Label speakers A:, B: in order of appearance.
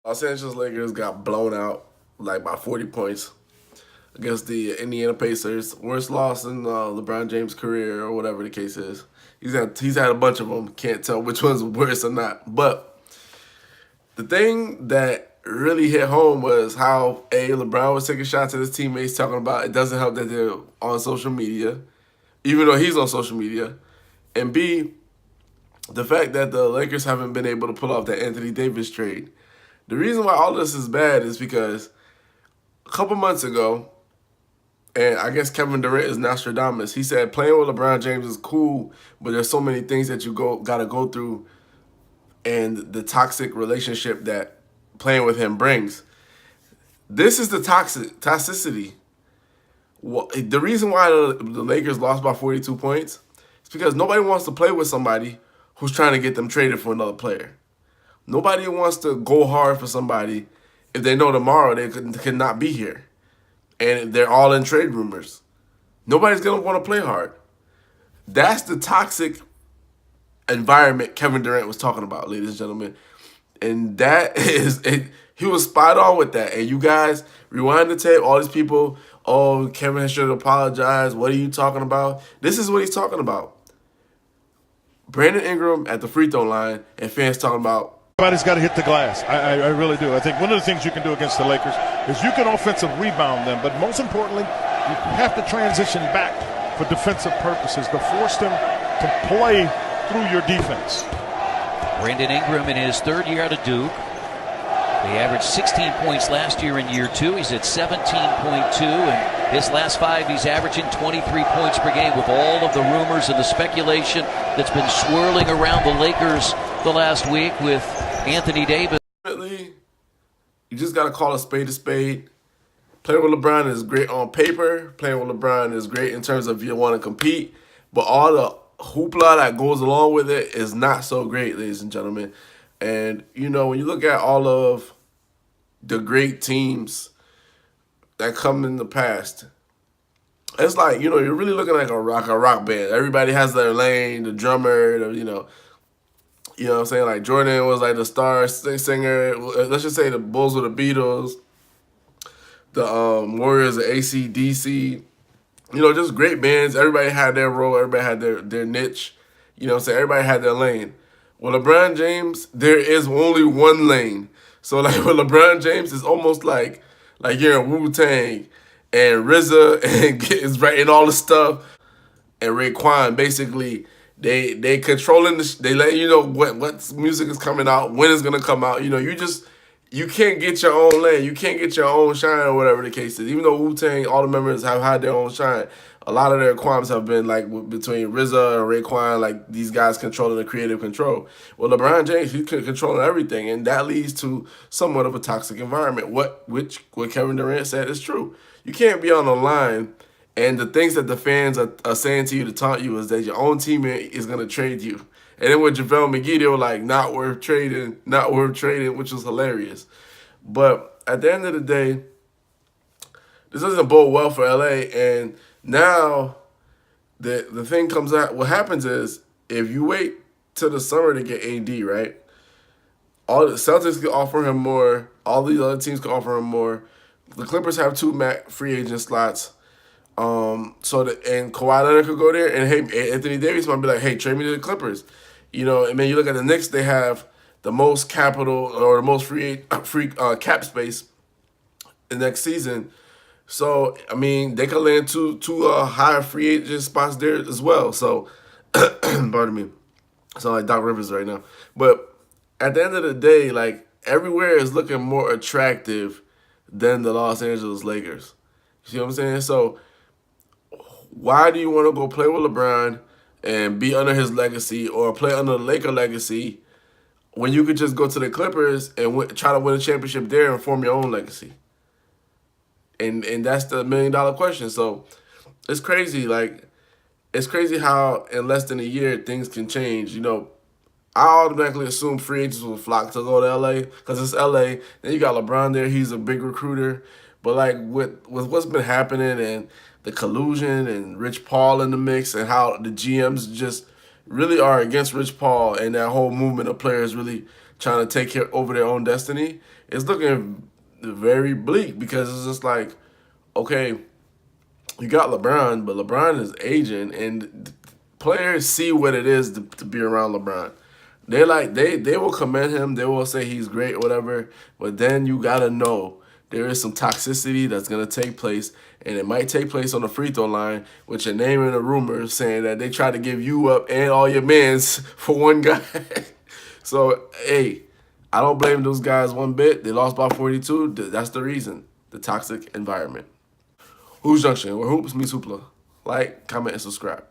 A: Los Angeles Lakers got blown out like by 40 points against the Indiana Pacers. Worst loss in LeBron James' career, or whatever the case is. He's had a bunch of them. Can't tell which one's worse or not. But the thing that really hit home was how LeBron was taking shots at his teammates, talking about it doesn't help that they're on social media, even though he's on social media, and B, the fact that the Lakers haven't been able to pull off that Anthony Davis trade. The reason why all this is bad is because a couple months ago, and I guess Kevin Durant is Nostradamus, he said playing with LeBron James is cool, but there's so many things that you gotta go through, and the toxic relationship that playing with him brings. This is the toxicity. The reason why the Lakers lost by 42 points is because nobody wants to play with somebody who's trying to get them traded for another player. Nobody wants to go hard for somebody if they know tomorrow they could not be here. And they're all in trade rumors. Nobody's going to want to play hard. That's the toxic environment Kevin Durant was talking about, ladies and gentlemen. And he was spot on with that. And you guys, rewind the tape, all these people, oh, Kevin should apologize. What are you talking about? This is what he's talking about. Brandon Ingram at the free throw line and fans talking about,
B: everybody's got to hit the glass. I really do. I think one of the things you can do against the Lakers is you can offensive rebound them, but most importantly, you have to transition back for defensive purposes to force them to play through your defense.
C: Brandon Ingram in his third year out of Duke. He averaged 16 points last year in year two. He's at 17.2, and his last five, he's averaging 23 points per game, with all of the rumors and the speculation that's been swirling around the Lakers the last week with Anthony Davis.
A: You just got to call a spade a spade. Playing with LeBron is great on paper. Playing with LeBron is great in terms of if you want to compete. But all the hoopla that goes along with it is not so great, ladies and gentlemen. And, when you look at all of the great teams that come in the past, it's like, you're really looking like a rock band. Everybody has their lane, the drummer, what I'm saying? Like Jordan was like the star singer. Let's just say the Bulls were the Beatles. The Warriors, the AC/DC. Just great bands. Everybody had their role. Everybody had their niche. Everybody had their lane. With LeBron James, there is only one lane. So like with LeBron James, it's almost like you're in Wu-Tang and RZA and is writing all the stuff, and Raekwon basically they controlling they let you know what music is coming out, when it's gonna come out. You can't get your own lane, you can't get your own shine, or whatever the case is. Even though Wu-Tang, all the members have had their own shine, a lot of their qualms have been like between RZA and Raekwon, like these guys controlling the creative control. Well, LeBron James, he's controlling everything, and that leads to somewhat of a toxic environment. What Kevin Durant said is true. You can't be on the line, and the things that the fans are saying to you to taunt you is that your own teammate is going to trade you. And then with JaVale McGee, they were like, not worth trading, which was hilarious. But at the end of the day, this doesn't bode well for LA. And now the thing comes out, what happens is, if you wait till the summer to get AD, right? All the Celtics can offer him more. All these other teams can offer him more. The Clippers have 2 free agent slots. And Kawhi Leonard could go there, and hey, Anthony Davis might be like, hey, trade me to the Clippers. And then you look at the Knicks, they have the most capital, or the most free cap space in next season. So, they could land two higher free agent spots there as well. So, pardon me. I sound like Doc Rivers right now. But at the end of the day, like, everywhere is looking more attractive than the Los Angeles Lakers. You see what I'm saying? So, why do you want to go play with LeBron and be under his legacy, or play under the Laker legacy, when you could just go to the Clippers and try to win a championship there and form your own legacy? And that's the $1 million question. So it's crazy. Like, it's crazy how in less than a year things can change. I automatically assume free agents will flock to go to LA because it's LA. Then you got LeBron there. He's a big recruiter. But like with what's been happening, and the collusion, and Rich Paul in the mix, and how the GMs just really are against Rich Paul, and that whole movement of players really trying to take care over their own destiny, it's looking very bleak because it's just like, okay, you got LeBron, but LeBron is aging, and players see what it is to be around LeBron. They like they will commend him, they will say he's great or whatever, but then you gotta know there is some toxicity that's gonna take place, and it might take place on the free throw line, with your name in a rumor saying that they try to give you up and all your mans for one guy. So hey, I don't blame those guys one bit. They lost by 42. That's the reason. The toxic environment. Hoops Junction, where hoops meets hoopla. Like, comment, and subscribe.